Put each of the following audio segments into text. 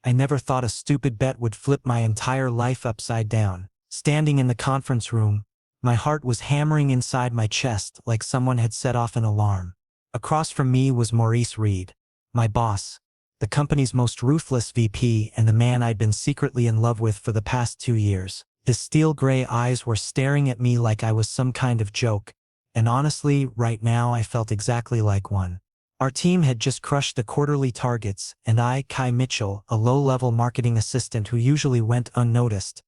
I never thought a stupid bet would flip my entire life upside down. Standing in the conference room, my heart was hammering inside my chest like someone had set off an alarm. Across from me was Maurice Reed, my boss, the company's most ruthless VP and the man I'd been secretly in love with for the past 2 years. His steel-gray eyes were staring at me like I was some kind of joke, and honestly, right now I felt exactly like one. Our team had just crushed the quarterly targets, and I, Kai Mitchell, a low-level marketing assistant who usually went unnoticed,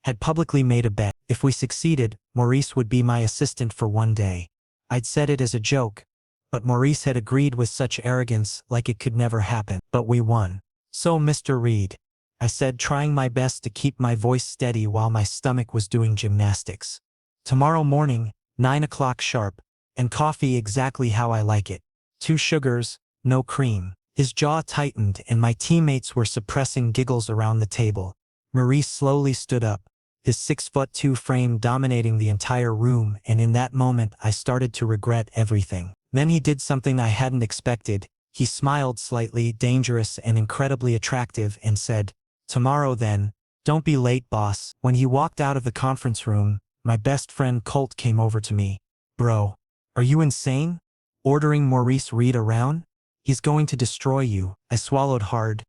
had publicly made a bet. If we succeeded, Maurice would be my assistant for 1 day. I'd said it as a joke, but Maurice had agreed with such arrogance like it could never happen. But we won. So, Mr. Reed, I said, trying my best to keep my voice steady while my stomach was doing gymnastics. Tomorrow morning, 9 o'clock sharp, and coffee exactly how I like it. 2 sugars, no cream. His jaw tightened and my teammates were suppressing giggles around the table. Maurice slowly stood up, his 6'2" frame dominating the entire room, and in that moment I started to regret everything. Then he did something I hadn't expected. He smiled slightly, dangerous and incredibly attractive, and said, "Tomorrow then, don't be late, boss." When he walked out of the conference room, my best friend Colt came over to me. "Bro, are you insane? Ordering Maurice Reed around? He's going to destroy you." I swallowed hard.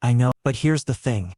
I know, but here's the thing.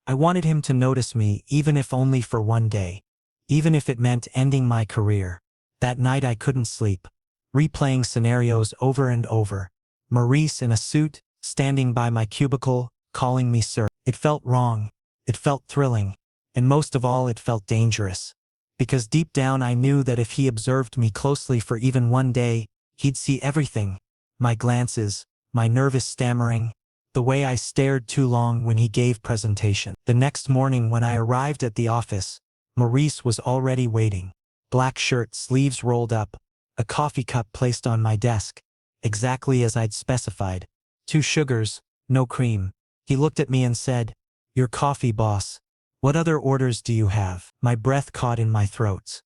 I wanted him to notice me, even if only for 1 day. Even if it meant ending my career. That night I couldn't sleep, replaying scenarios over and over. Maurice in a suit, standing by my cubicle, calling me sir. It felt wrong. It felt thrilling. And most of all, it felt dangerous. Because deep down I knew that if he observed me closely for even 1 day, he'd see everything. My glances, my nervous stammering, the way I stared too long when he gave presentation. The next morning when I arrived at the office, Maurice was already waiting. Black shirt, sleeves rolled up, a coffee cup placed on my desk, exactly as I'd specified. 2 sugars, no cream. He looked at me and said, "Your coffee, boss. What other orders do you have?" My breath caught in my throat.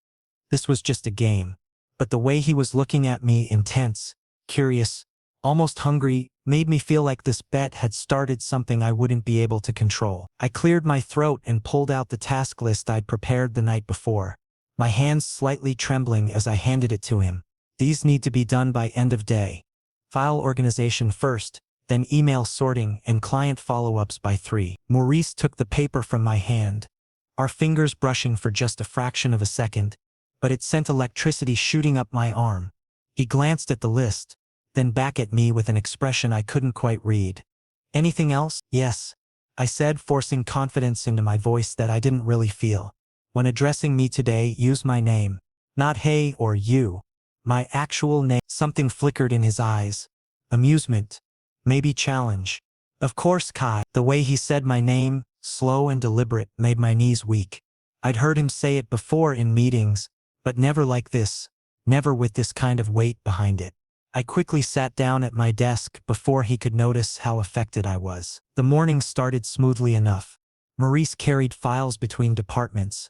This was just a game. But the way he was looking at me, intense, curious, almost hungry, made me feel like this bet had started something I wouldn't be able to control. I cleared my throat and pulled out the task list I'd prepared the night before, my hands slightly trembling as I handed it to him. "These need to be done by end of day. File organization first, then email sorting and client follow-ups by 3. Maurice took the paper from my hand, our fingers brushing for just a fraction of a second, but it sent electricity shooting up my arm. He glanced at the list, then back at me with an expression I couldn't quite read. "Anything else?" "Yes," I said, forcing confidence into my voice that I didn't really feel. "When addressing me today, use my name. Not hey or you. My actual name." Something flickered in his eyes. Amusement. Maybe challenge. "Of course, Kai." The way he said my name, slow and deliberate, made my knees weak. I'd heard him say it before in meetings, but never like this. Never with this kind of weight behind it. I quickly sat down at my desk before he could notice how affected I was. The morning started smoothly enough. Maurice carried files between departments,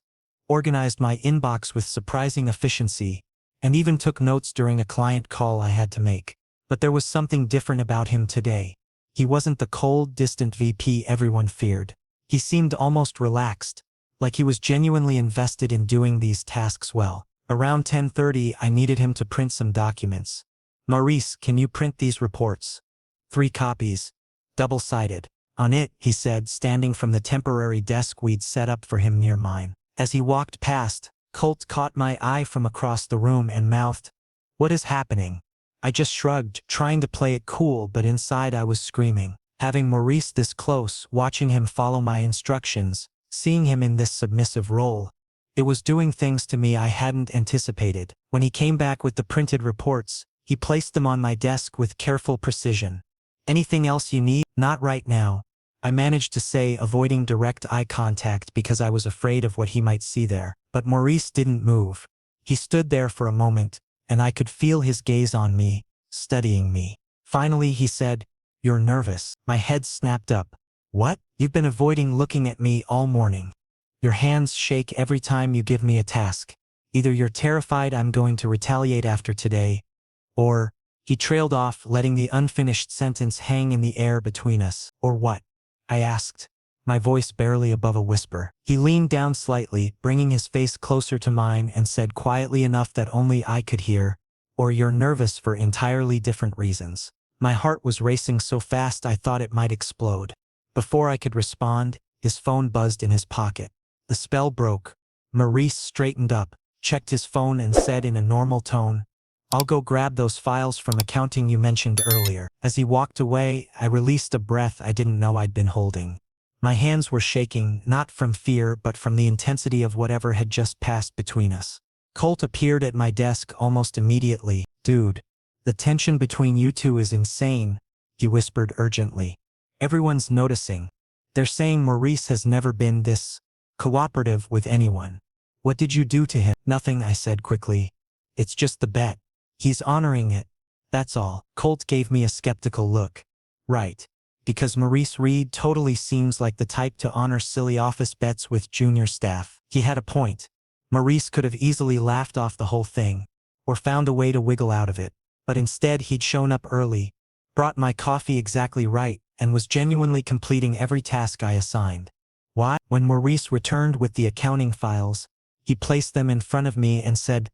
organized my inbox with surprising efficiency, and even took notes during a client call I had to make. But there was something different about him today. He wasn't the cold, distant VP everyone feared. He seemed almost relaxed, like he was genuinely invested in doing these tasks well. Around 10:30, I needed him to print some documents. "Maurice, can you print these reports? 3 copies. Double-sided." "On it," he said, standing from the temporary desk we'd set up for him near mine. As he walked past, Colt caught my eye from across the room and mouthed, "What is happening?" I just shrugged, trying to play it cool, but inside I was screaming. Having Maurice this close, watching him follow my instructions, seeing him in this submissive role, it was doing things to me I hadn't anticipated. When he came back with the printed reports, he placed them on my desk with careful precision. "Anything else you need?" "Not right now," I managed to say, avoiding direct eye contact because I was afraid of what he might see there. But Maurice didn't move. He stood there for a moment, and I could feel his gaze on me, studying me. Finally he said, "You're nervous." My head snapped up. "What?" "You've been avoiding looking at me all morning. Your hands shake every time you give me a task. Either you're terrified I'm going to retaliate after today, or..." He trailed off, letting the unfinished sentence hang in the air between us. "Or what?" I asked, my voice barely above a whisper. He leaned down slightly, bringing his face closer to mine, and said quietly enough that only I could hear, "Or you're nervous for entirely different reasons." My heart was racing so fast I thought it might explode. Before I could respond, his phone buzzed in his pocket. The spell broke. Maurice straightened up, checked his phone, and said in a normal tone, "I'll go grab those files from accounting you mentioned earlier." As he walked away, I released a breath I didn't know I'd been holding. My hands were shaking, not from fear but from the intensity of whatever had just passed between us. Colt appeared at my desk almost immediately. "Dude, the tension between you two is insane," he whispered urgently. "Everyone's noticing. They're saying Maurice has never been this cooperative with anyone. What did you do to him?" "Nothing," I said quickly. "It's just the bet. He's honoring it. That's all." Colt gave me a skeptical look. "Right. Because Maurice Reed totally seems like the type to honor silly office bets with junior staff." He had a point. Maurice could have easily laughed off the whole thing, or found a way to wiggle out of it. But instead he'd shown up early, brought my coffee exactly right, and was genuinely completing every task I assigned. Why? When Maurice returned with the accounting files, he placed them in front of me and said,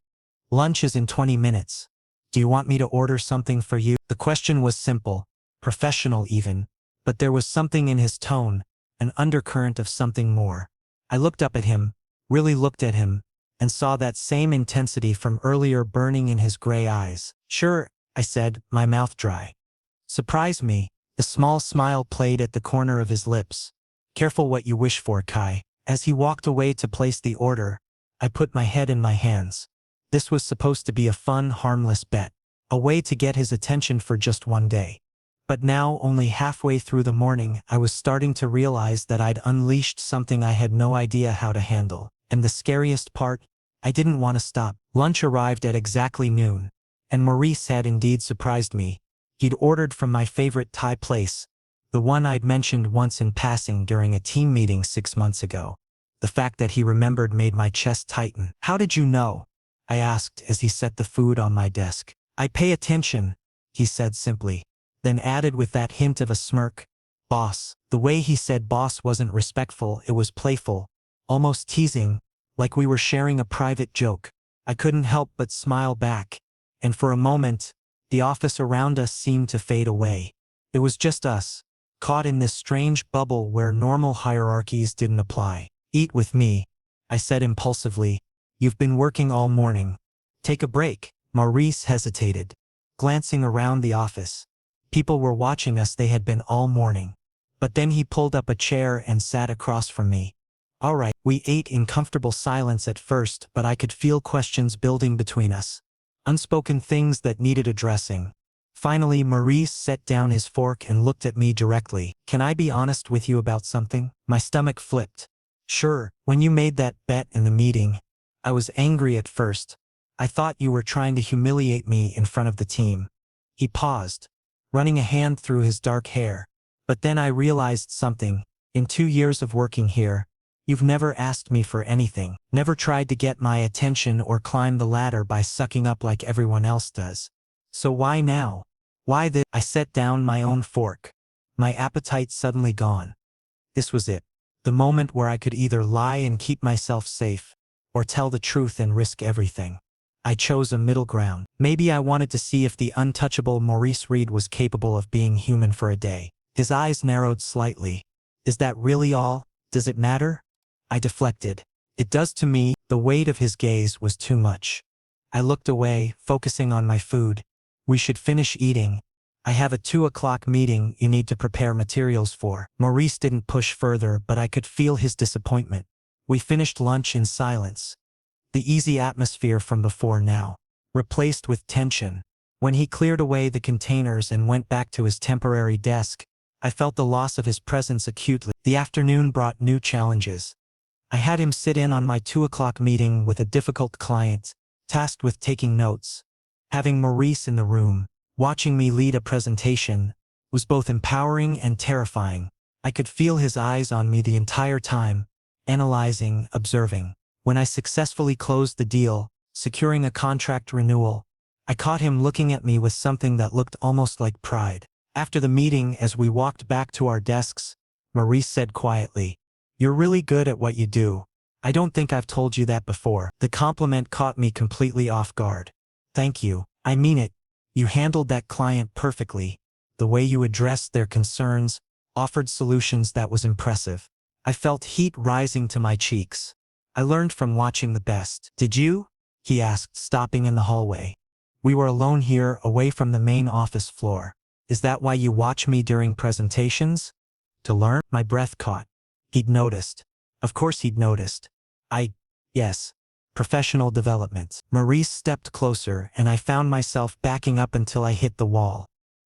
"Lunch is in 20 minutes. Do you want me to order something for you?" The question was simple, professional even, but there was something in his tone, an undercurrent of something more. I looked up at him, really looked at him, and saw that same intensity from earlier burning in his gray eyes. "Sure," I said, my mouth dry. "Surprise me." A small smile played at the corner of his lips. "Careful what you wish for, Kai." As he walked away to place the order, I put my head in my hands. This was supposed to be a fun, harmless bet, a way to get his attention for just one day. But now, only halfway through the morning, I was starting to realize that I'd unleashed something I had no idea how to handle. And the scariest part, I didn't want to stop. Lunch arrived at exactly noon, and Maurice had indeed surprised me. He'd ordered from my favorite Thai place, the one I'd mentioned once in passing during a team meeting 6 months ago. The fact that he remembered made my chest tighten. "How did you know?" I asked as he set the food on my desk. "I pay attention," he said simply, then added with that hint of a smirk, "Boss." The way he said boss wasn't respectful, it was playful, almost teasing, like we were sharing a private joke. I couldn't help but smile back, and for a moment, the office around us seemed to fade away. It was just us, caught in this strange bubble where normal hierarchies didn't apply. "Eat with me," I said impulsively. "You've been working all morning. Take a break." Maurice hesitated, glancing around the office. People were watching us, they had been all morning. But then he pulled up a chair and sat across from me. "All right." We ate in comfortable silence at first, but I could feel questions building between us. Unspoken things that needed addressing. Finally, Maurice set down his fork and looked at me directly. "Can I be honest with you about something?" My stomach flipped. "Sure." "When you made that bet in the meeting, I was angry at first. I thought you were trying to humiliate me in front of the team." He paused, running a hand through his dark hair. "But then I realized something. In 2 years of working here, you've never asked me for anything, never tried to get my attention or climb the ladder by sucking up like everyone else does. So why now? Why this?" I set down my own fork, my appetite suddenly gone. This was it, the moment where I could either lie and keep myself safe, or tell the truth and risk everything. I chose a middle ground. Maybe I wanted to see if the untouchable Maurice Reed was capable of being human for a day. His eyes narrowed slightly. "Is that really all? Does it matter?" I deflected. "It does to me." The weight of his gaze was too much. I looked away, focusing on my food. "We should finish eating. I have a 2 o'clock meeting you need to prepare materials for." Maurice didn't push further, but I could feel his disappointment. We finished lunch in silence. The easy atmosphere from before now, replaced with tension. When he cleared away the containers and went back to his temporary desk, I felt the loss of his presence acutely. The afternoon brought new challenges. I had him sit in on my 2 o'clock meeting with a difficult client, tasked with taking notes. Having Maurice in the room, watching me lead a presentation, was both empowering and terrifying. I could feel his eyes on me the entire time, analyzing, observing. When I successfully closed the deal, securing a contract renewal, I caught him looking at me with something that looked almost like pride. After the meeting, as we walked back to our desks, Maurice said quietly. You're really good at what you do. I don't think I've told you that before. The compliment caught me completely off guard. Thank you. I mean it. You handled that client perfectly. The way you addressed their concerns, offered solutions, that was impressive. I felt heat rising to my cheeks. I learned from watching the best. Did you? He asked, stopping in the hallway. We were alone here, away from the main office floor. Is that why you watch me during presentations? To learn? My breath caught. He'd noticed. Of course he'd noticed. Yes. Professional development. Maurice stepped closer, and I found myself backing up until I hit the wall.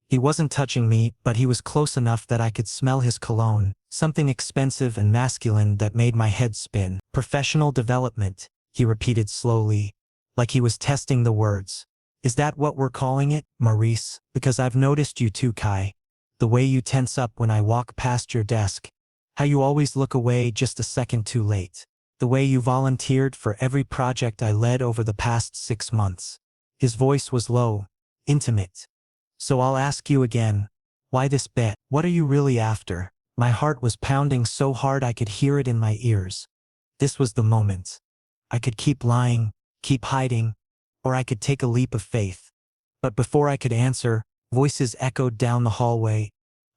He wasn't touching me, but he was close enough that I could smell his cologne, something expensive and masculine that made my head spin. Professional development, he repeated slowly, like he was testing the words. Is that what we're calling it, Maurice? Because I've noticed you too, Kai. The way you tense up when I walk past your desk. How you always look away just a second too late. The way you volunteered for every project I led over the past 6 months. His voice was low, intimate. So I'll ask you again, why this bet? What are you really after? My heart was pounding so hard I could hear it in my ears. This was the moment. I could keep lying, keep hiding, or I could take a leap of faith. But before I could answer, voices echoed down the hallway.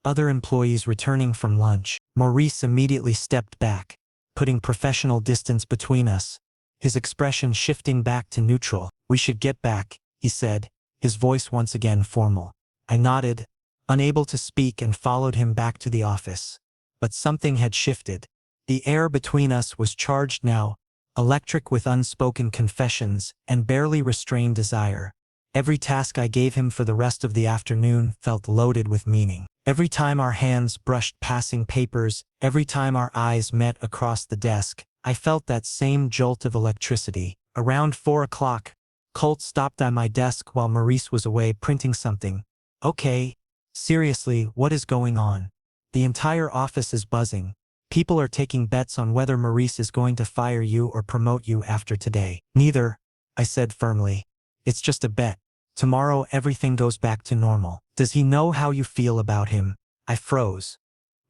Other employees returning from lunch. Maurice immediately stepped back, putting professional distance between us, his expression shifting back to neutral. We should get back, he said, his voice once again formal. I nodded, unable to speak, and followed him back to the office. But something had shifted. The air between us was charged now, electric with unspoken confessions and barely restrained desire. Every task I gave him for the rest of the afternoon felt loaded with meaning. Every time our hands brushed passing papers, every time our eyes met across the desk, I felt that same jolt of electricity. Around 4 o'clock, Colt stopped at my desk while Maurice was away printing something. Okay. Seriously, what is going on? The entire office is buzzing. People are taking bets on whether Maurice is going to fire you or promote you after today. Neither, I said firmly. It's just a bet. Tomorrow everything goes back to normal. Does he know how you feel about him? I froze.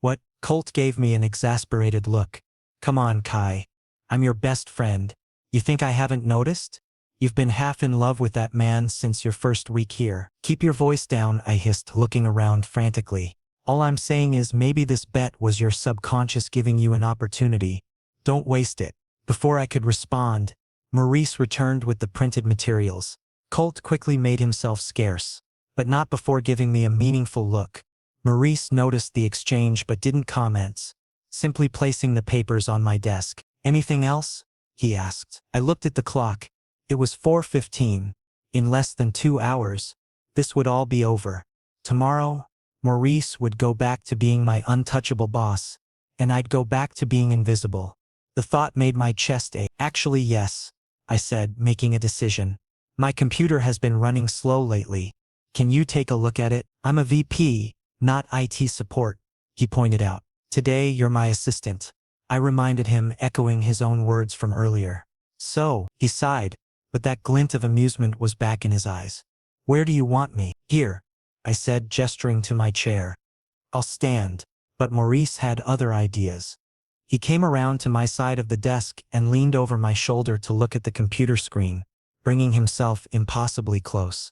What? Colt gave me an exasperated look. Come on, Kai. I'm your best friend. You think I haven't noticed? You've been half in love with that man since your first week here. Keep your voice down, I hissed, looking around frantically. All I'm saying is maybe this bet was your subconscious giving you an opportunity. Don't waste it. Before I could respond, Maurice returned with the printed materials. Colt quickly made himself scarce, but not before giving me a meaningful look. Maurice noticed the exchange but didn't comment, simply placing the papers on my desk. Anything else? He asked. I looked at the clock. It was 4:15. In less than 2 hours, this would all be over. Tomorrow, Maurice would go back to being my untouchable boss, and I'd go back to being invisible. The thought made my chest ache. Actually, yes, I said, making a decision. My computer has been running slow lately. Can you take a look at it? I'm a VP, not IT support, he pointed out. Today you're my assistant. I reminded him, echoing his own words from earlier. So, he sighed, but that glint of amusement was back in his eyes. Where do you want me? Here, I said, gesturing to my chair. I'll stand. But Maurice had other ideas. He came around to my side of the desk and leaned over my shoulder to look at the computer screen, bringing himself impossibly close.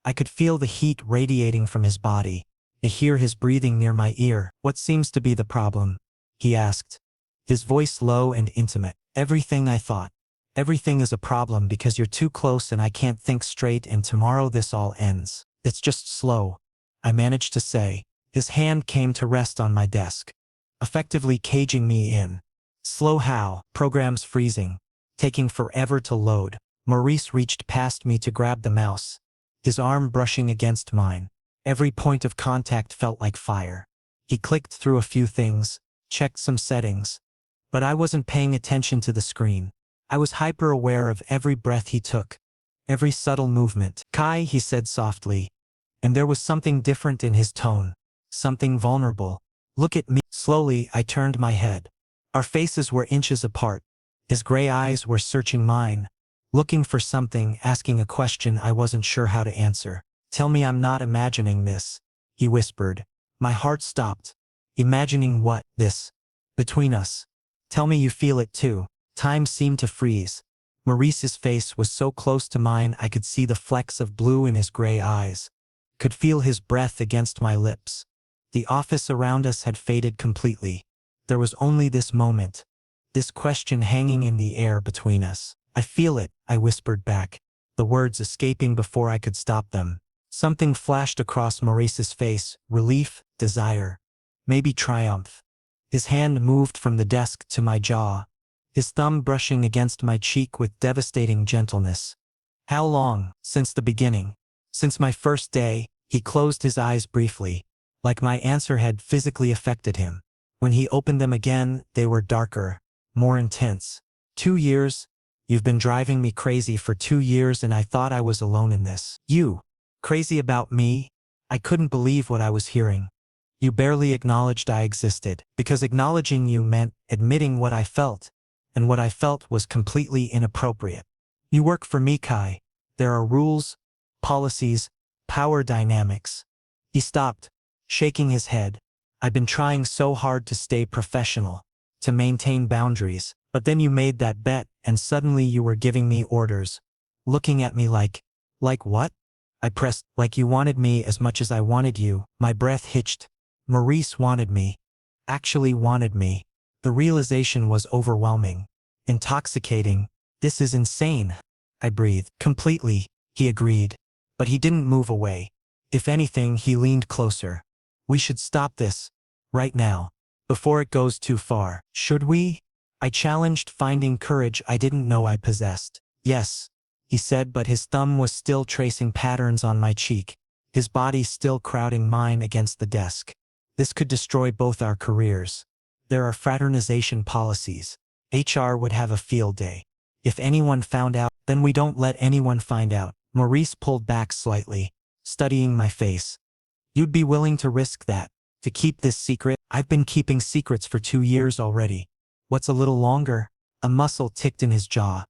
I could feel the heat radiating from his body, and hear his breathing near my ear. What seems to be the problem? He asked, his voice low and intimate. Everything, I thought. Everything is a problem because you're too close and I can't think straight, and tomorrow this all ends. It's just slow, I managed to say. His hand came to rest on my desk, effectively caging me in. Slow how? Programs freezing, taking forever to load. Maurice reached past me to grab the mouse, his arm brushing against mine. Every point of contact felt like fire. He clicked through a few things, checked some settings, but I wasn't paying attention to the screen. I was hyper-aware of every breath he took, every subtle movement. Kai, he said softly, and there was something different in his tone, something vulnerable. Look at me. Slowly, I turned my head. Our faces were inches apart. His gray eyes were searching mine, looking for something, asking a question I wasn't sure how to answer. Tell me I'm not imagining this, he whispered. My heart stopped. imagining between us. Tell me you feel it too. Time seemed to freeze. Maurice's face was so close to mine I could see the flecks of blue in his gray eyes. Could feel his breath against my lips. The office around us had faded completely. There was only this moment. This question hanging in the air between us. I feel it, I whispered back, the words escaping before I could stop them. Something flashed across Maurice's face, relief, desire, maybe triumph. His hand moved from the desk to my jaw, his thumb brushing against my cheek with devastating gentleness. How long? Since the beginning. Since my first day. He closed his eyes briefly, like my answer had physically affected him. When he opened them again, they were darker, more intense. 2 years? You've been driving me crazy for 2 years and I thought I was alone in this. You? Crazy about me? I couldn't believe what I was hearing. You barely acknowledged I existed, because acknowledging you meant admitting what I felt, and what I felt was completely inappropriate. You work for me, Kai. There are rules, policies, power dynamics. He stopped, shaking his head. I've been trying so hard to stay professional, to maintain boundaries, but then you made that bet and suddenly you were giving me orders, looking at me like what? I pressed, like you wanted me as much as I wanted you. My breath hitched. Maurice wanted me. Actually wanted me. The realization was overwhelming. Intoxicating. This is insane. I breathed. Completely, he agreed. But he didn't move away. If anything, he leaned closer. We should stop this. Right now. Before it goes too far. Should we? I challenged, finding courage I didn't know I possessed. Yes, he said, but his thumb was still tracing patterns on my cheek, his body still crowding mine against the desk. This could destroy both our careers. There are fraternization policies. HR would have a field day. If anyone found out, then we don't let anyone find out. Maurice pulled back slightly, studying my face. You'd be willing to risk that, to keep this secret? I've been keeping secrets for 2 years already. What's a little longer? A muscle ticked in his jaw.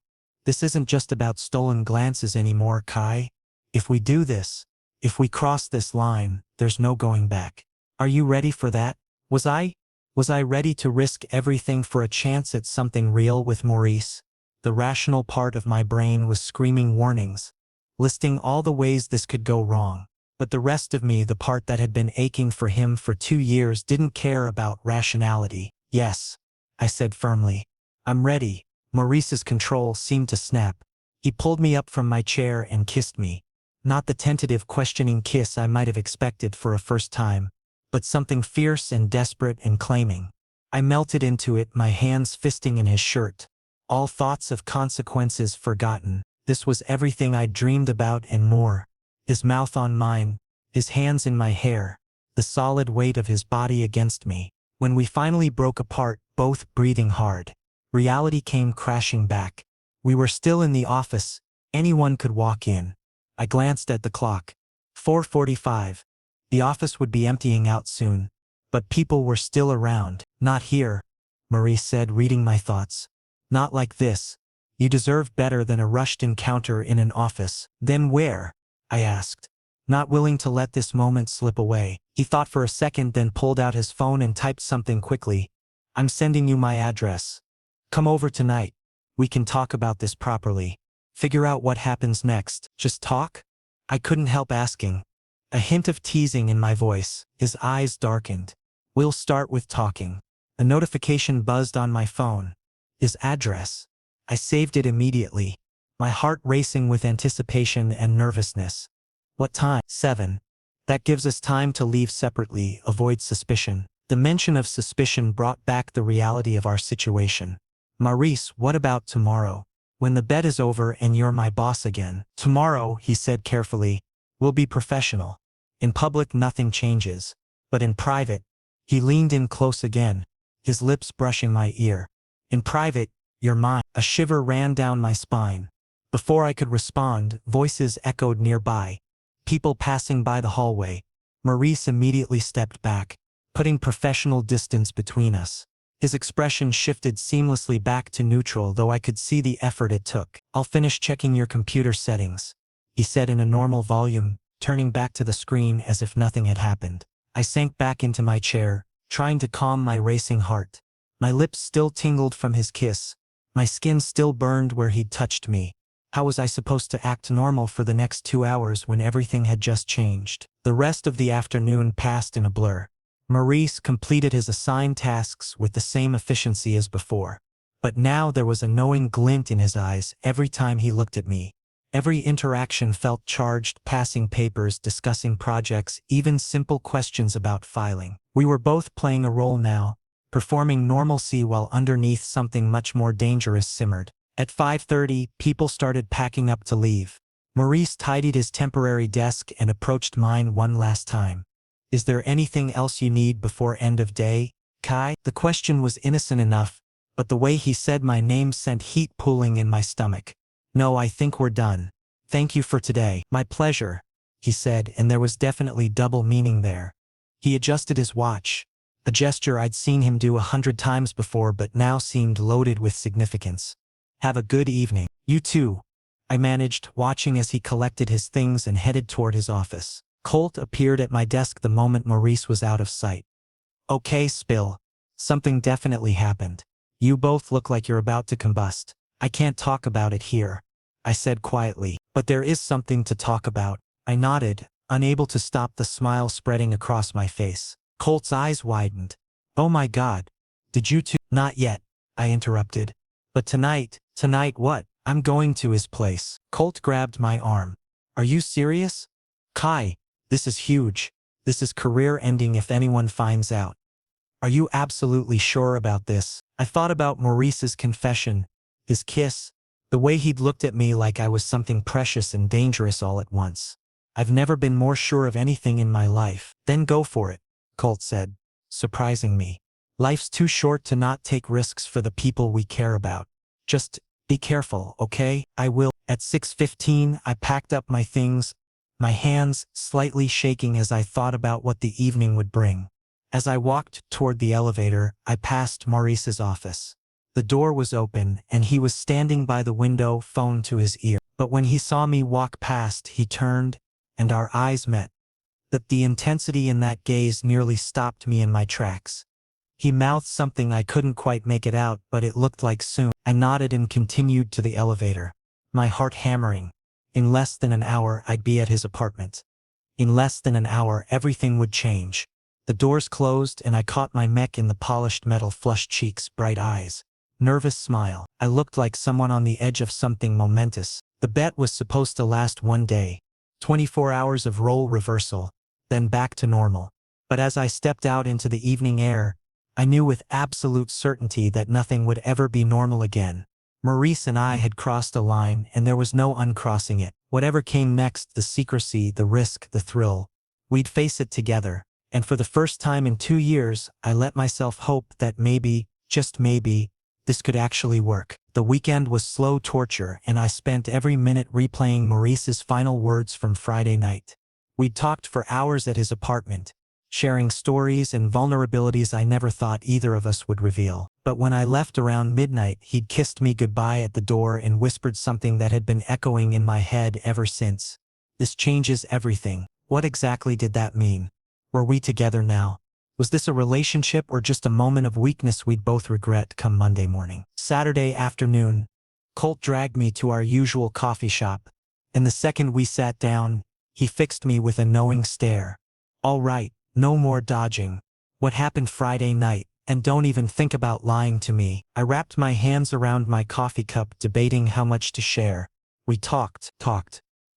This isn't just about stolen glances anymore, Kai. If we do this, if we cross this line, there's no going back. Are you ready for that? Was I ready to risk everything for a chance at something real with Maurice? The rational part of my brain was screaming warnings, listing all the ways this could go wrong. But the rest of me, the part that had been aching for him for 2 years, didn't care about rationality. Yes, I said firmly. I'm ready. Maurice's control seemed to snap. He pulled me up from my chair and kissed me. Not the tentative, questioning kiss I might have expected for a first time, but something fierce and desperate and claiming. I melted into it, my hands fisting in his shirt. All thoughts of consequences forgotten. This was everything I'd dreamed about and more. His mouth on mine, his hands in my hair, the solid weight of his body against me. When we finally broke apart, both breathing hard, reality came crashing back. We were still in the office. Anyone could walk in. I glanced at the clock. 4:45. The office would be emptying out soon. But people were still around. Not here, Maurice said, reading my thoughts. Not like this. You deserve better than a rushed encounter in an office. Then where? I asked, not willing to let this moment slip away. He thought for a second, then pulled out his phone and typed something quickly. I'm sending you my address. Come over tonight. We can talk about this properly. Figure out what happens next. Just talk? I couldn't help asking. A hint of teasing in my voice. His eyes darkened. We'll start with talking. A notification buzzed on my phone. His address. I saved it immediately, my heart racing with anticipation and nervousness. What time? 7. That gives us time to leave separately, avoid suspicion. The mention of suspicion brought back the reality of our situation. Maurice, what about tomorrow? When the bet is over and you're my boss again. Tomorrow, he said carefully, we'll be professional. In public nothing changes. But in private, he leaned in close again, his lips brushing my ear. In private, you're mine. A shiver ran down my spine. Before I could respond, voices echoed nearby. People passing by the hallway. Maurice immediately stepped back, putting professional distance between us. His expression shifted seamlessly back to neutral, though I could see the effort it took. I'll finish checking your computer settings, he said in a normal volume, turning back to the screen as if nothing had happened. I sank back into my chair, trying to calm my racing heart. My lips still tingled from his kiss. My skin still burned where he'd touched me. How was I supposed to act normal for the next 2 hours when everything had just changed? The rest of the afternoon passed in a blur. Maurice completed his assigned tasks with the same efficiency as before. But now there was a knowing glint in his eyes every time he looked at me. Every interaction felt charged, passing papers, discussing projects, even simple questions about filing. We were both playing a role now, performing normalcy while underneath something much more dangerous simmered. At 5:30, people started packing up to leave. Maurice tidied his temporary desk and approached mine one last time. "Is there anything else you need before end of day, Kai?" The question was innocent enough, but the way he said my name sent heat pooling in my stomach. "No, I think we're done. Thank you for today." "My pleasure," he said, and there was definitely double meaning there. He adjusted his watch, a gesture I'd seen him do 100 times before but now seemed loaded with significance. "Have a good evening." "You too," I managed, watching as he collected his things and headed toward his office. Colt appeared at my desk the moment Maurice was out of sight. "Okay, Spill. Something definitely happened. You both look like you're about to combust." "I can't talk about it here," I said quietly. "But there is something to talk about." I nodded, unable to stop the smile spreading across my face. Colt's eyes widened. "Oh my God. Did you two—" "Not yet," I interrupted. "But tonight." "Tonight what?" "I'm going to his place." Colt grabbed my arm. "Are you serious? Kai, this is huge. This is career-ending if anyone finds out." "Are you absolutely sure about this?" I thought about Maurice's confession, his kiss, the way he'd looked at me like I was something precious and dangerous all at once. I've never been more sure of anything in my life. "Then go for it," Colt said, surprising me. "Life's too short to not take risks for the people we care about. Just be careful, okay?" "I will." At 6:15, I packed up my things, my hands slightly shaking as I thought about what the evening would bring. As I walked toward the elevator, I passed Maurice's office. The door was open, and he was standing by the window, phone to his ear. But when he saw me walk past, he turned, and our eyes met. The intensity in that gaze nearly stopped me in my tracks. He mouthed something I couldn't quite make it out, but it looked like soon. I nodded and continued to the elevator, my heart hammering. In less than an hour, I'd be at his apartment. In less than an hour, everything would change. The doors closed, and I caught my neck in the polished metal, flushed cheeks, bright eyes, nervous smile. I looked like someone on the edge of something momentous. The bet was supposed to last one day, 24 hours of role reversal, then back to normal. But as I stepped out into the evening air, I knew with absolute certainty that nothing would ever be normal again. Maurice and I had crossed a line, and there was no uncrossing it. Whatever came next, the secrecy, the risk, the thrill, we'd face it together. And for the first time in 2 years, I let myself hope that maybe, just maybe, this could actually work. The weekend was slow torture, and I spent every minute replaying Maurice's final words from Friday night. We'd talked for hours at his apartment, sharing stories and vulnerabilities I never thought either of us would reveal. But when I left around midnight, he'd kissed me goodbye at the door and whispered something that had been echoing in my head ever since. "This changes everything." What exactly did that mean? Were we together now? Was this a relationship or just a moment of weakness we'd both regret come Monday morning? Saturday afternoon, Colt dragged me to our usual coffee shop, and the second we sat down, he fixed me with a knowing stare. "All right, no more dodging. What happened Friday night? And don't even think about lying to me." I wrapped my hands around my coffee cup, debating how much to share. "We talked,"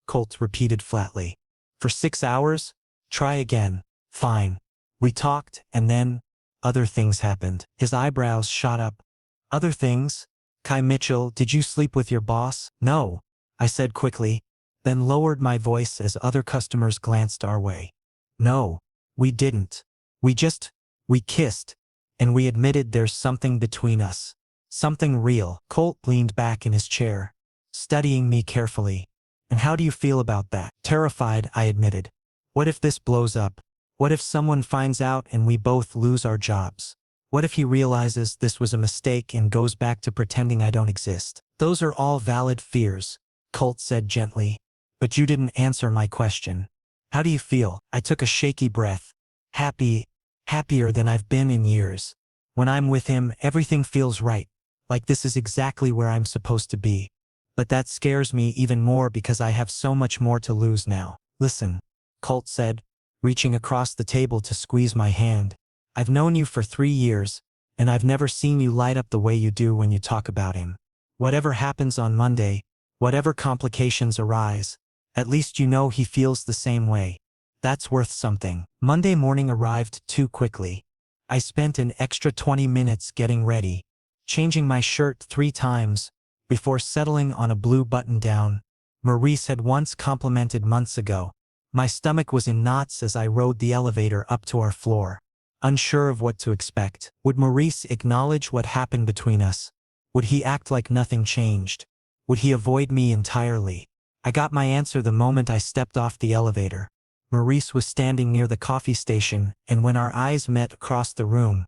Colt repeated flatly. "For 6 hours? Try again." "Fine. We talked, and then other things happened." His eyebrows shot up. "Other things? Kai Mitchell, did you sleep with your boss?" "No," I said quickly, then lowered my voice as other customers glanced our way. "No, we didn't. We kissed, and we admitted there's something between us. Something real." Colt leaned back in his chair, studying me carefully. "And how do you feel about that?" "Terrified," I admitted. "What if this blows up? What if someone finds out and we both lose our jobs? What if he realizes this was a mistake and goes back to pretending I don't exist?" "Those are all valid fears," Colt said gently. "But you didn't answer my question. How do you feel?" I took a shaky breath. Happy, happier than I've been in years. When I'm with him, everything feels right, like this is exactly where I'm supposed to be. But that scares me even more because I have so much more to lose now. Listen, Colt said, reaching across the table to squeeze my hand. I've known you for 3 years, and I've never seen you light up the way you do when you talk about him. Whatever happens on Monday, whatever complications arise, at least you know he feels the same way. That's worth something. Monday morning arrived too quickly. I spent an extra 20 minutes getting ready, changing my shirt 3 times, before settling on a blue button-down Maurice had once complimented months ago. My stomach was in knots as I rode the elevator up to our floor, unsure of what to expect. Would Maurice acknowledge what happened between us? Would he act like nothing changed? Would he avoid me entirely? I got my answer the moment I stepped off the elevator. Maurice was standing near the coffee station, and when our eyes met across the room,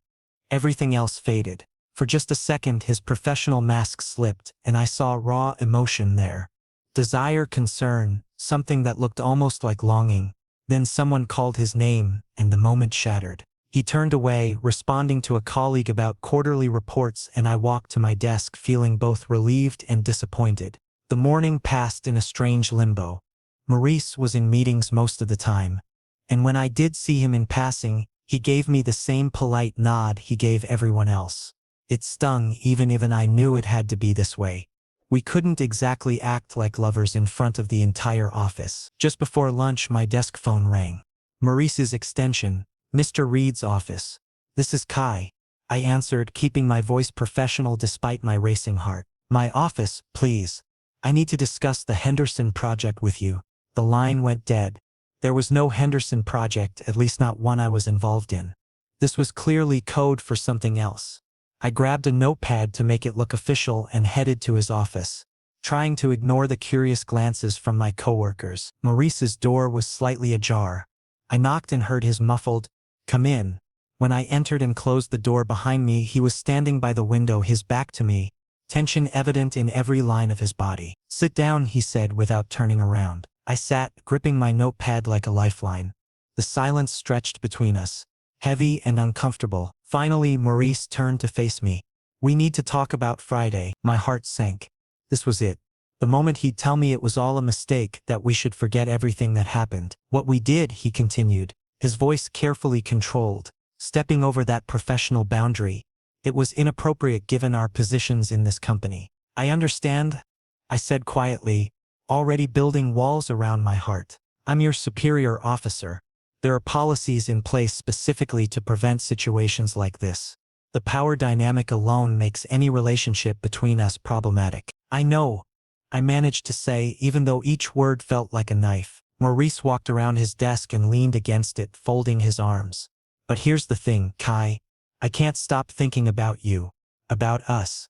everything else faded. For just a second his professional mask slipped, and I saw raw emotion there. Desire, concern, something that looked almost like longing. Then someone called his name, and the moment shattered. He turned away, responding to a colleague about quarterly reports, and I walked to my desk feeling both relieved and disappointed. The morning passed in a strange limbo. Maurice was in meetings most of the time, and when I did see him in passing, he gave me the same polite nod he gave everyone else. It stung even I knew it had to be this way. We couldn't exactly act like lovers in front of the entire office. Just before lunch my desk phone rang. Maurice's extension, Mr. Reed's office. "This is Kai," I answered, keeping my voice professional despite my racing heart. "My office, please. I need to discuss the Henderson project with you." The line went dead. There was no Henderson project, at least not one I was involved in. This was clearly code for something else. I grabbed a notepad to make it look official and headed to his office, trying to ignore the curious glances from my coworkers. Maurice's door was slightly ajar. I knocked and heard his muffled, "Come in." When I entered and closed the door behind me, he was standing by the window, his back to me, tension evident in every line of his body. "Sit down," he said without turning around. I sat, gripping my notepad like a lifeline. The silence stretched between us, heavy and uncomfortable. Finally, Maurice turned to face me. "We need to talk about Friday." My heart sank. This was it. The moment he'd tell me it was all a mistake, that we should forget everything that happened. "What we did," he continued, his voice carefully controlled, stepping over that professional boundary. "It was inappropriate given our positions in this company." "I understand," I said quietly, already building walls around my heart. "I'm your superior officer. There are policies in place specifically to prevent situations like this. The power dynamic alone makes any relationship between us problematic." "I know," I managed to say, even though each word felt like a knife. Maurice walked around his desk and leaned against it, folding his arms. "But here's the thing, Kai. I can't stop thinking about you, about us,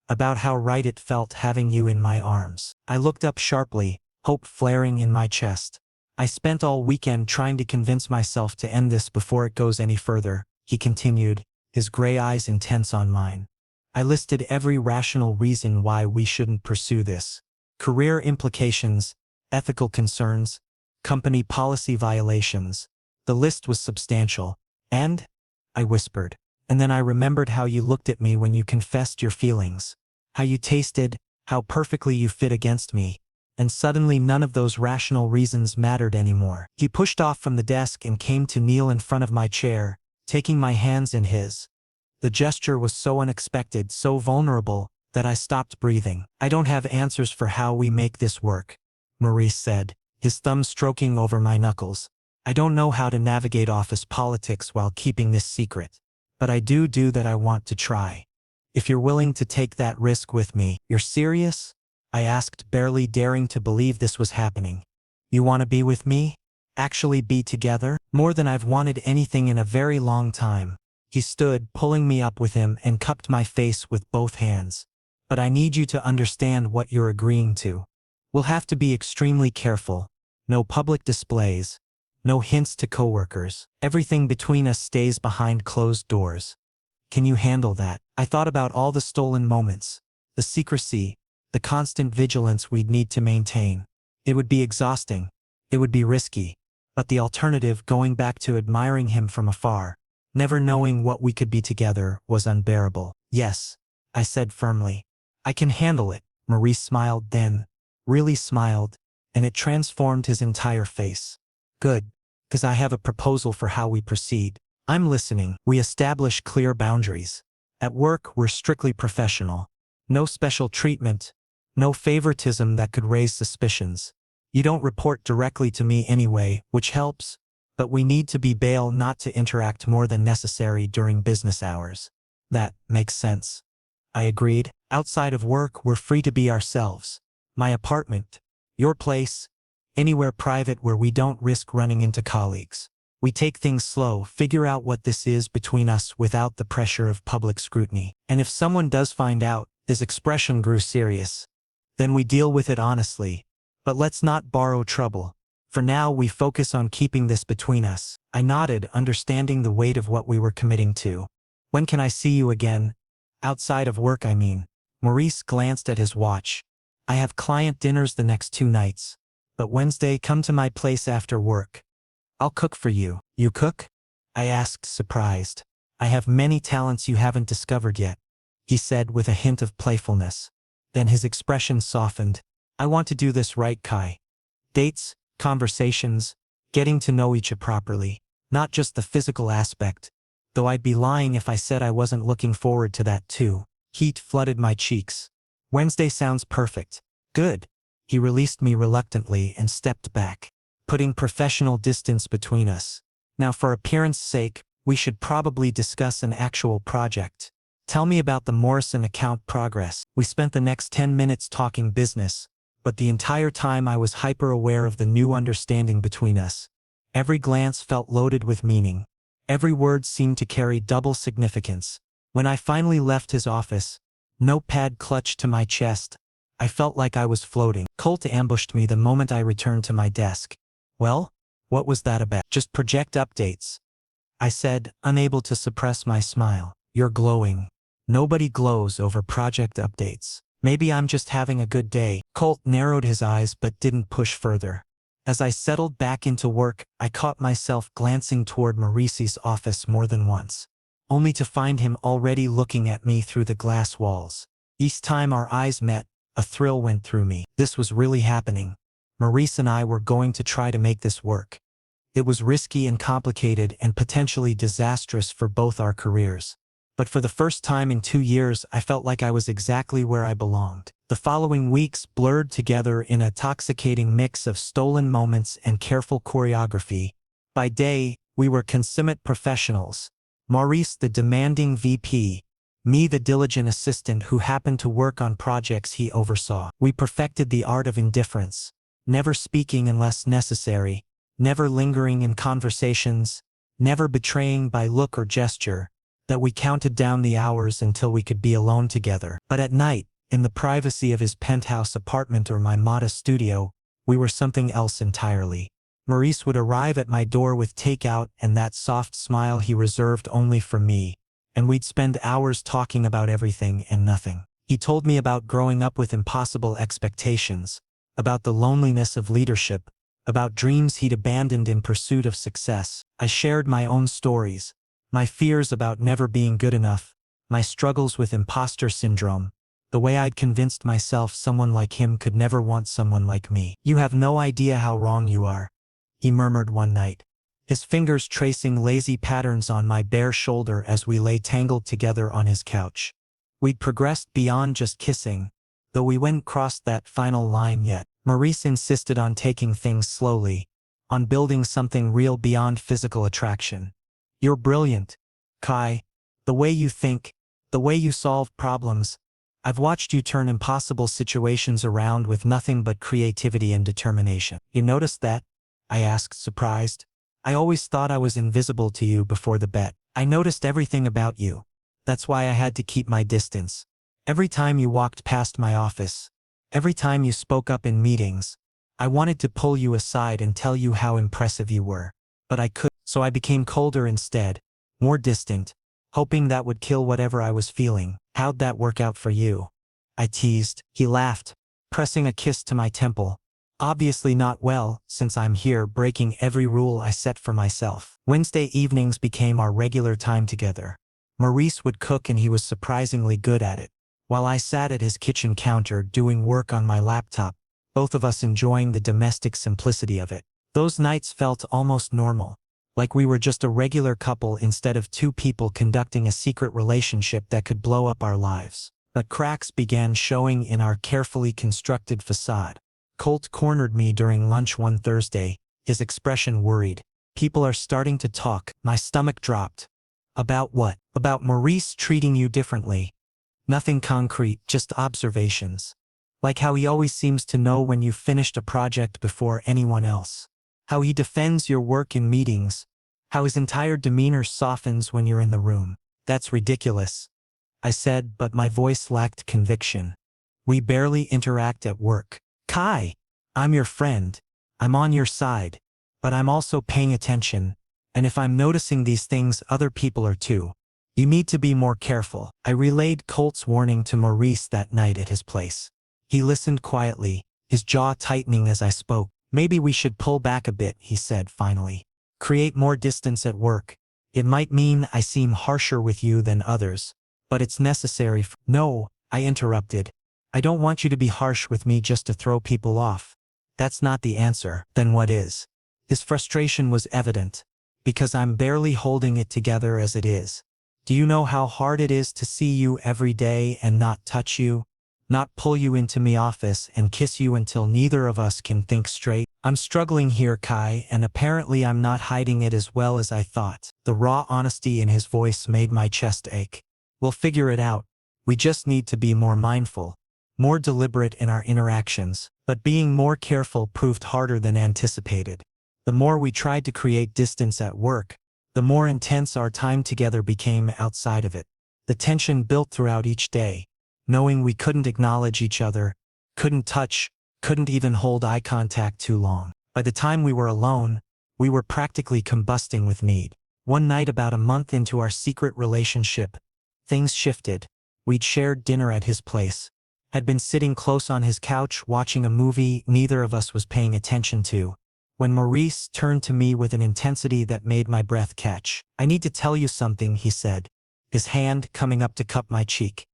about how right it felt having you in my arms." I looked up sharply, hope flaring in my chest. "I spent all weekend trying to convince myself to end this before it goes any further," he continued, his gray eyes intense on mine. "I listed every rational reason why we shouldn't pursue this. Career implications, ethical concerns, company policy violations. The list was substantial. And," I whispered, "and then I remembered how you looked at me when you confessed your feelings. How you tasted, how perfectly you fit against me. And suddenly none of those rational reasons mattered anymore." He pushed off from the desk and came to kneel in front of my chair, taking my hands in his. The gesture was so unexpected, so vulnerable, that I stopped breathing. "I don't have answers for how we make this work," Maurice said, his thumb stroking over my knuckles. "I don't know how to navigate office politics while keeping this secret. But I do that I want to try. If you're willing to take that risk with me." "You're serious?" I asked, barely daring to believe this was happening. "You want to be with me? Actually be together?" "More than I've wanted anything in a very long time." He stood, pulling me up with him, and cupped my face with both hands. "But I need you to understand what you're agreeing to. We'll have to be extremely careful. No public displays. No hints to coworkers. Everything between us stays behind closed doors. Can you handle that?" I thought about all the stolen moments, the secrecy, the constant vigilance we'd need to maintain. It would be exhausting. It would be risky. But the alternative, going back to admiring him from afar, Never knowing what we could be together was unbearable. Yes, I said firmly. I can handle it. Maurice smiled then, really smiled, and it transformed his entire face. Good, because I have a proposal for how we proceed. I'm listening. We establish clear boundaries. At work, we're strictly professional. No special treatment, no favoritism that could raise suspicions. You don't report directly to me anyway, which helps, but we need to be bail not to interact more than necessary during business hours. That makes sense. I agreed. Outside of work, we're free to be ourselves. My apartment, your place, anywhere private where we don't risk running into colleagues. We take things slow, figure out what this is between us without the pressure of public scrutiny. And if someone does find out, his expression grew serious, then we deal with it honestly. But let's not borrow trouble. For now, we focus on keeping this between us. I nodded, understanding the weight of what we were committing to. When can I see you again? Outside of work, I mean. Maurice glanced at his watch. I have client dinners the next 2 nights. But Wednesday, come to my place after work. I'll cook for you. You cook? I asked, surprised. I have many talents you haven't discovered yet, he said with a hint of playfulness. Then his expression softened. I want to do this right, Kai. Dates, conversations, getting to know each other properly, not just the physical aspect, though I'd be lying if I said I wasn't looking forward to that too. Heat flooded my cheeks. Wednesday sounds perfect. Good. He released me reluctantly and stepped back, putting professional distance between us. Now for appearance sake, we should probably discuss an actual project. Tell me about the Morrison account progress. We spent the next 10 minutes talking business, but the entire time I was hyper-aware of the new understanding between us. Every glance felt loaded with meaning. Every word seemed to carry double significance. When I finally left his office, notepad clutched to my chest, I felt like I was floating. Colt ambushed me the moment I returned to my desk. Well, what was that about? Just project updates, I said, unable to suppress my smile. You're glowing. Nobody glows over project updates. Maybe I'm just having a good day. Colt narrowed his eyes but didn't push further. As I settled back into work, I caught myself glancing toward Maurice's office more than once, only to find him already looking at me through the glass walls. Each time our eyes met, a thrill went through me. This was really happening. Maurice and I were going to try to make this work. It was risky and complicated and potentially disastrous for both our careers. But for the first time in 2 years, I felt like I was exactly where I belonged. The following weeks blurred together in a intoxicating mix of stolen moments and careful choreography. By day, we were consummate professionals. Maurice the demanding VP, me the diligent assistant who happened to work on projects he oversaw. We perfected the art of indifference, never speaking unless necessary, never lingering in conversations, never betraying by look or gesture that we counted down the hours until we could be alone together. But at night, in the privacy of his penthouse apartment or my modest studio, we were something else entirely. Maurice would arrive at my door with takeout and that soft smile he reserved only for me, and we'd spend hours talking about everything and nothing. He told me about growing up with impossible expectations, about the loneliness of leadership, about dreams he'd abandoned in pursuit of success. I shared my own stories, my fears about never being good enough, my struggles with imposter syndrome, the way I'd convinced myself someone like him could never want someone like me. You have no idea how wrong you are, he murmured one night, his fingers tracing lazy patterns on my bare shoulder as we lay tangled together on his couch. We'd progressed beyond just kissing, though we hadn't crossed that final line yet. Maurice insisted on taking things slowly, on building something real beyond physical attraction. You're brilliant, Kai. The way you think, the way you solve problems. I've watched you turn impossible situations around with nothing but creativity and determination. You noticed that? I asked, surprised. I always thought I was invisible to you before the bet. I noticed everything about you. That's why I had to keep my distance. Every time you walked past my office, every time you spoke up in meetings, I wanted to pull you aside and tell you how impressive you were. But I couldn't, so I became colder instead, more distant, hoping that would kill whatever I was feeling. How'd that work out for you? I teased. He laughed, pressing a kiss to my temple. Obviously not well, since I'm here breaking every rule I set for myself. Wednesday evenings became our regular time together. Maurice would cook and he was surprisingly good at it. While I sat at his kitchen counter doing work on my laptop, both of us enjoying the domestic simplicity of it. Those nights felt almost normal, like we were just a regular couple instead of two people conducting a secret relationship that could blow up our lives. But cracks began showing in our carefully constructed facade. Colt cornered me during lunch one Thursday, his expression worried. People are starting to talk. My stomach dropped. About what? About Maurice treating you differently. Nothing concrete, just observations. Like how he always seems to know when you've finished a project before anyone else. How he defends your work in meetings. How his entire demeanor softens when you're in the room. That's ridiculous, I said, but my voice lacked conviction. We barely interact at work. Kai, I'm your friend. I'm on your side. But I'm also paying attention. And if I'm noticing these things, other people are too. You need to be more careful. I relayed Colt's warning to Maurice that night at his place. He listened quietly, his jaw tightening as I spoke. Maybe we should pull back a bit, he said finally. Create more distance at work. It might mean I seem harsher with you than others, but it's necessary. No, I interrupted. I don't want you to be harsh with me just to throw people off. That's not the answer. Then what is? His frustration was evident. Because I'm barely holding it together as it is. Do you know how hard it is to see you every day and not touch you? Not pull you into my office and kiss you until neither of us can think straight? I'm struggling here, Kai, and apparently I'm not hiding it as well as I thought. The raw honesty in his voice made my chest ache. We'll figure it out. We just need to be more mindful. More deliberate in our interactions, but being more careful proved harder than anticipated. The more we tried to create distance at work, the more intense our time together became outside of it. The tension built throughout each day, knowing we couldn't acknowledge each other, couldn't touch, couldn't even hold eye contact too long. By the time we were alone, we were practically combusting with need. One night about a month into our secret relationship, things shifted. We'd shared dinner at his place. Had been sitting close on his couch watching a movie neither of us was paying attention to, when Maurice turned to me with an intensity that made my breath catch. I need to tell you something, he said, his hand coming up to cup my cheek.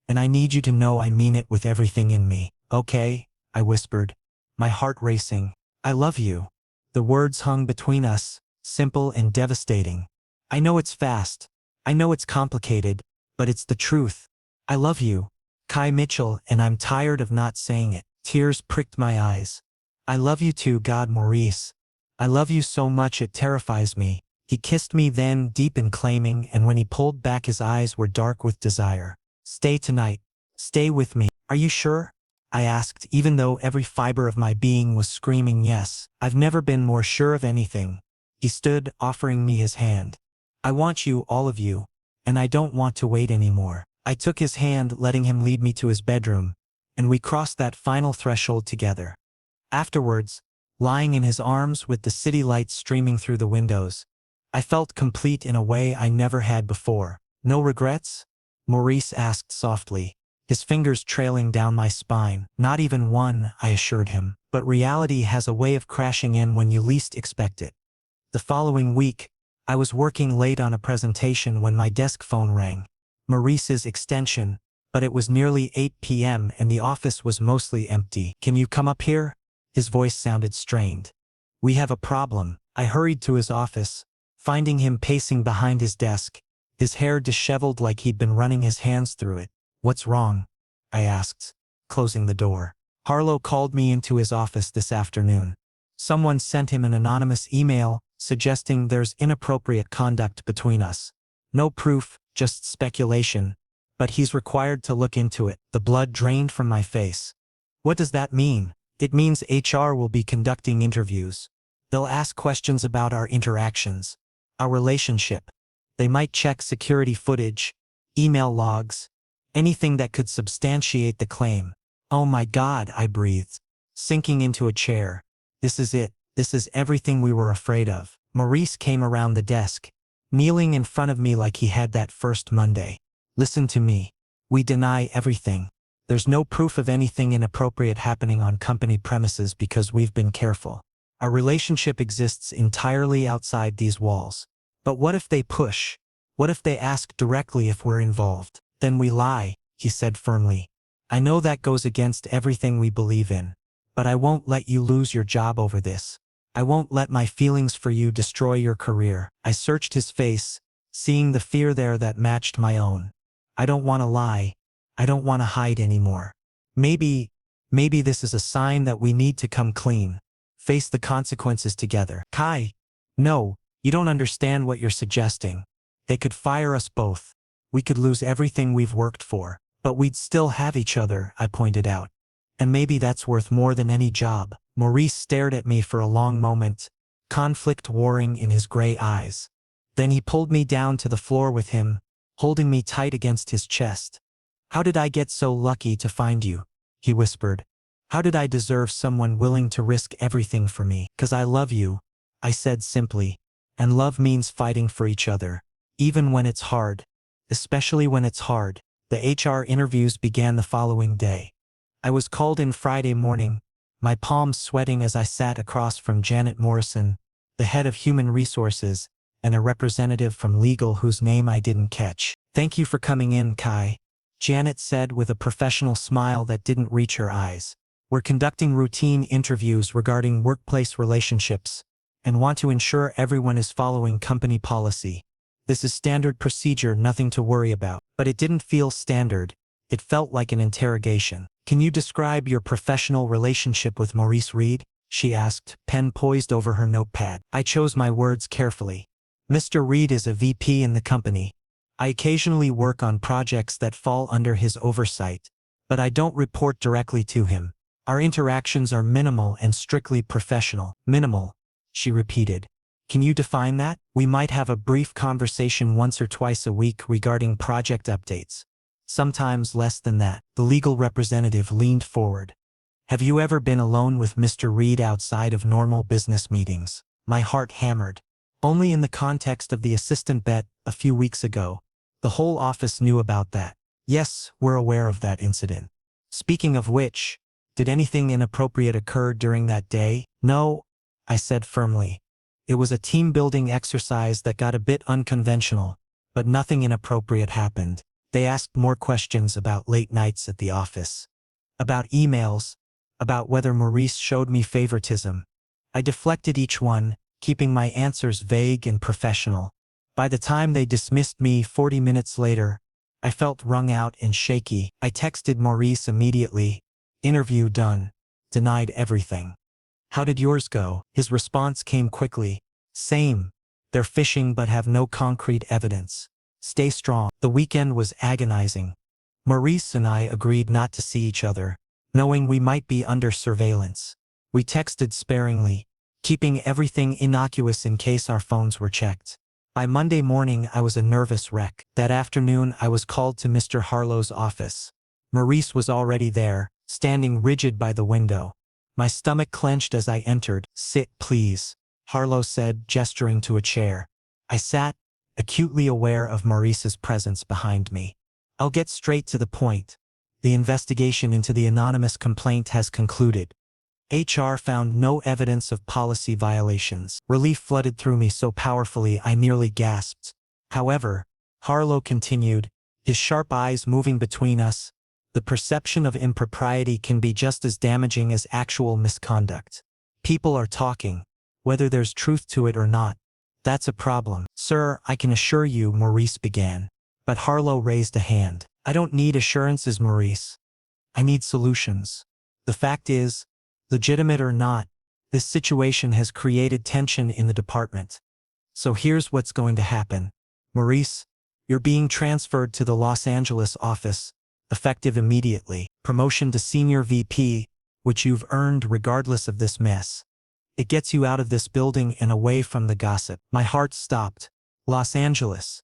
And I need you to know I mean it with everything in me. Okay, I whispered, my heart racing. I love you. The words hung between us, simple and devastating. I know it's fast. I know it's complicated, but it's the truth. I love you, Kai Mitchell, and I'm tired of not saying it. Tears pricked my eyes. I love you too, God, Maurice. I love you so much it terrifies me. He kissed me then, deep and claiming, and when he pulled back his eyes were dark with desire. Stay tonight. Stay with me. Are you sure? I asked, even though every fiber of my being was screaming yes. I've never been more sure of anything. He stood, offering me his hand. I want you, all of you, and I don't want to wait anymore. I took his hand, letting him lead me to his bedroom, and we crossed that final threshold together. Afterwards, lying in his arms with the city lights streaming through the windows, I felt complete in a way I never had before. No regrets? Maurice asked softly, his fingers trailing down my spine. Not even one, I assured him, but reality has a way of crashing in when you least expect it. The following week, I was working late on a presentation when my desk phone rang. Maurice's extension, but it was nearly 8 p.m. and the office was mostly empty. Can you come up here? His voice sounded strained. We have a problem. I hurried to his office, finding him pacing behind his desk, his hair disheveled like he'd been running his hands through it. What's wrong? I asked, closing the door. Harlow called me into his office this afternoon. Someone sent him an anonymous email suggesting there's inappropriate conduct between us. No proof, just speculation, but he's required to look into it. The blood drained from my face. What does that mean? It means HR will be conducting interviews. They'll ask questions about our interactions, our relationship. They might check security footage, email logs, anything that could substantiate the claim. Oh my God, I breathed, sinking into a chair. This is it. This is everything we were afraid of. Maurice came around the desk, kneeling in front of me like he had that first Monday. Listen to me. We deny everything. There's no proof of anything inappropriate happening on company premises because we've been careful. Our relationship exists entirely outside these walls. But what if they push? What if they ask directly if we're involved? Then we lie, he said firmly. I know that goes against everything we believe in. But I won't let you lose your job over this. I won't let my feelings for you destroy your career. I searched his face, seeing the fear there that matched my own. I don't want to lie. I don't want to hide anymore. Maybe this is a sign that we need to come clean. Face the consequences together. Kai, no, you don't understand what you're suggesting. They could fire us both. We could lose everything we've worked for. But we'd still have each other, I pointed out. And maybe that's worth more than any job. Maurice stared at me for a long moment, conflict warring in his gray eyes. Then he pulled me down to the floor with him, holding me tight against his chest. How did I get so lucky to find you? He whispered. How did I deserve someone willing to risk everything for me? 'Cause I love you, I said simply. And love means fighting for each other, even when it's hard. Especially when it's hard. The HR interviews began the following day. I was called in Friday morning, my palms sweating as I sat across from Janet Morrison, the head of human resources, and a representative from legal whose name I didn't catch. Thank you for coming in, Kai, Janet said with a professional smile that didn't reach her eyes. We're conducting routine interviews regarding workplace relationships and want to ensure everyone is following company policy. This is standard procedure, nothing to worry about. But it didn't feel standard. It felt like an interrogation. Can you describe your professional relationship with Maurice Reed? She asked, pen poised over her notepad. I chose my words carefully. Mr. Reed is a VP in the company. I occasionally work on projects that fall under his oversight, but I don't report directly to him. Our interactions are minimal and strictly professional. Minimal, she repeated. Can you define that? We might have a brief conversation once or twice a week regarding project updates. Sometimes less than that. The legal representative leaned forward. Have you ever been alone with Mr. Reed outside of normal business meetings? My heart hammered. Only in the context of the assistant bet a few weeks ago. The whole office knew about that. Yes, we're aware of that incident. Speaking of which, did anything inappropriate occur during that day? No, I said firmly. It was a team-building exercise that got a bit unconventional, but nothing inappropriate happened. They asked more questions about late nights at the office, about emails, about whether Maurice showed me favoritism. I deflected each one, keeping my answers vague and professional. By the time they dismissed me 40 minutes later, I felt wrung out and shaky. I texted Maurice immediately. Interview done. Denied everything. How did yours go? His response came quickly. Same. They're fishing but have no concrete evidence. Stay strong. The weekend was agonizing. Maurice and I agreed not to see each other, knowing we might be under surveillance. We texted sparingly, keeping everything innocuous in case our phones were checked. By Monday morning I was a nervous wreck. That afternoon I was called to Mr. Harlow's office. Maurice was already there, standing rigid by the window. My stomach clenched as I entered. Sit, please, Harlow said, gesturing to a chair. I sat, acutely aware of Maurice's presence behind me. I'll get straight to the point. The investigation into the anonymous complaint has concluded. HR found no evidence of policy violations. Relief flooded through me so powerfully I nearly gasped. However, Harlow continued, his sharp eyes moving between us, the perception of impropriety can be just as damaging as actual misconduct. People are talking, whether there's truth to it or not. That's a problem. Sir, I can assure you, Maurice began. But Harlow raised a hand. I don't need assurances, Maurice. I need solutions. The fact is, legitimate or not, this situation has created tension in the department. So here's what's going to happen. Maurice, you're being transferred to the Los Angeles office, effective immediately. Promotion to Senior VP, which you've earned regardless of this mess. It gets you out of this building and away from the gossip. My heart stopped. Los Angeles.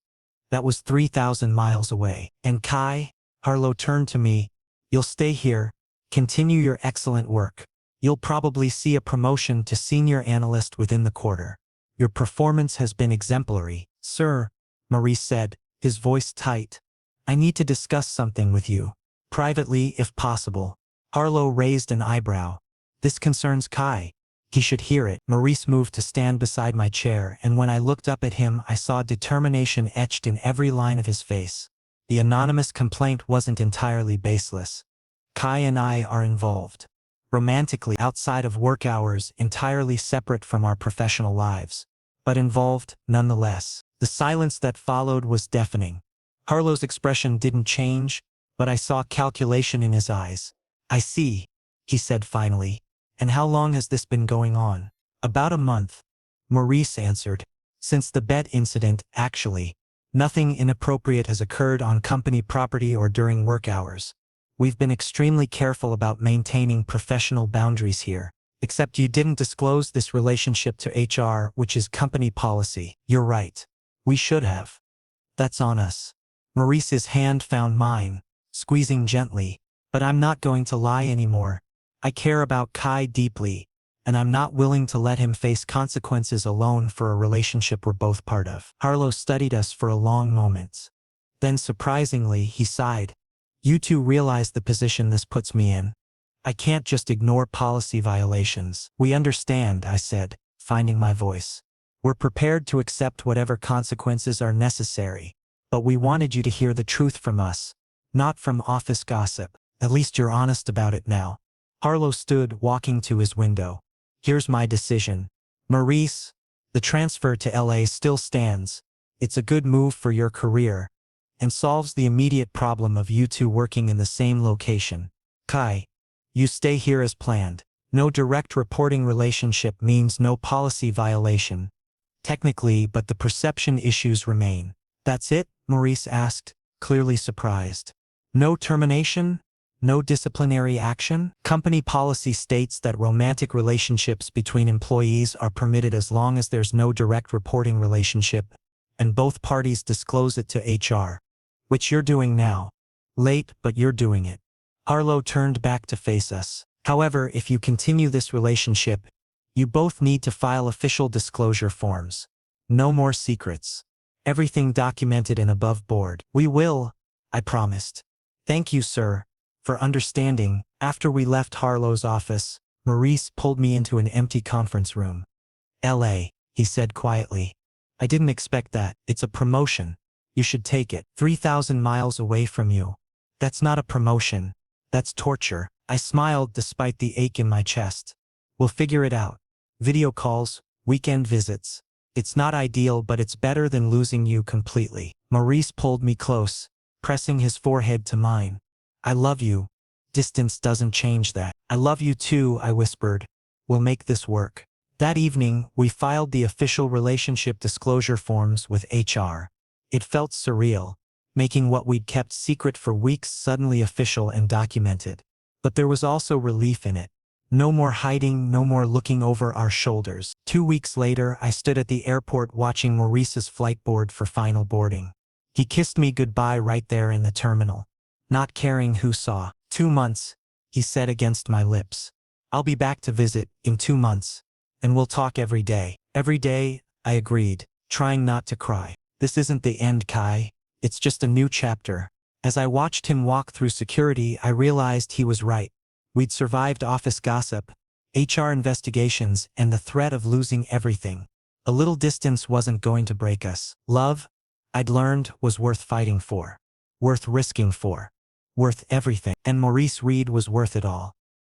That was 3,000 miles away. And Kai, Harlow turned to me, you'll stay here, continue your excellent work. You'll probably see a promotion to senior analyst within the quarter. Your performance has been exemplary. Sir, Maurice said, his voice tight. I need to discuss something with you. Privately, if possible. Harlow raised an eyebrow. This concerns Kai. He should hear it. Maurice moved to stand beside my chair, and when I looked up at him I saw determination etched in every line of his face. The anonymous complaint wasn't entirely baseless. Kai and I are involved. Romantically, outside of work hours, entirely separate from our professional lives. But involved, nonetheless. The silence that followed was deafening. Harlow's expression didn't change, but I saw calculation in his eyes. I see, he said finally. And how long has this been going on? About a month. Maurice answered. Since the bet incident, actually. Nothing inappropriate has occurred on company property or during work hours. We've been extremely careful about maintaining professional boundaries here. Except you didn't disclose this relationship to HR, which is company policy. You're right. We should have. That's on us. Maurice's hand found mine, squeezing gently. But I'm not going to lie anymore. I care about Kai deeply, and I'm not willing to let him face consequences alone for a relationship we're both part of. Harlow studied us for a long moment. Then surprisingly, he sighed. You two realize the position this puts me in. I can't just ignore policy violations. We understand, I said, finding my voice. We're prepared to accept whatever consequences are necessary. But we wanted you to hear the truth from us, not from office gossip. At least you're honest about it now. Harlow stood, walking to his window. Here's my decision. Maurice, the transfer to LA still stands. It's a good move for your career, and solves the immediate problem of you two working in the same location. Kai, you stay here as planned. No direct reporting relationship means no policy violation. Technically, but the perception issues remain. That's it? Maurice asked, clearly surprised. No termination? No disciplinary action? Company policy states that romantic relationships between employees are permitted as long as there's no direct reporting relationship, and both parties disclose it to HR. Which you're doing now. Late, but you're doing it. Harlow turned back to face us. However, if you continue this relationship, you both need to file official disclosure forms. No more secrets. Everything documented and above board. We will, I promised. Thank you, sir, for understanding. After we left Harlow's office, Maurice pulled me into an empty conference room. LA, he said quietly. I didn't expect that. It's a promotion. You should take it. 3,000 miles away from you. That's not a promotion. That's torture. I smiled despite the ache in my chest. We'll figure it out. Video calls, weekend visits. It's not ideal, but it's better than losing you completely. Maurice pulled me close, pressing his forehead to mine. I love you. Distance doesn't change that. I love you too, I whispered. We'll make this work. That evening, we filed the official relationship disclosure forms with HR. It felt surreal, making what we'd kept secret for weeks suddenly official and documented. But there was also relief in it. No more hiding, no more looking over our shoulders. 2 weeks later, I stood at the airport watching Maurice's flight board for final boarding. He kissed me goodbye right there in the terminal, not caring who saw. 2 months, he said against my lips. I'll be back to visit in 2 months, and we'll talk every day. Every day, I agreed, trying not to cry. This isn't the end, Kai. It's just a new chapter. As I watched him walk through security, I realized he was right. We'd survived office gossip, HR investigations, and the threat of losing everything. A little distance wasn't going to break us. Love, I'd learned, was worth fighting for. Worth risking for. Worth everything. And Maurice Reed was worth it all.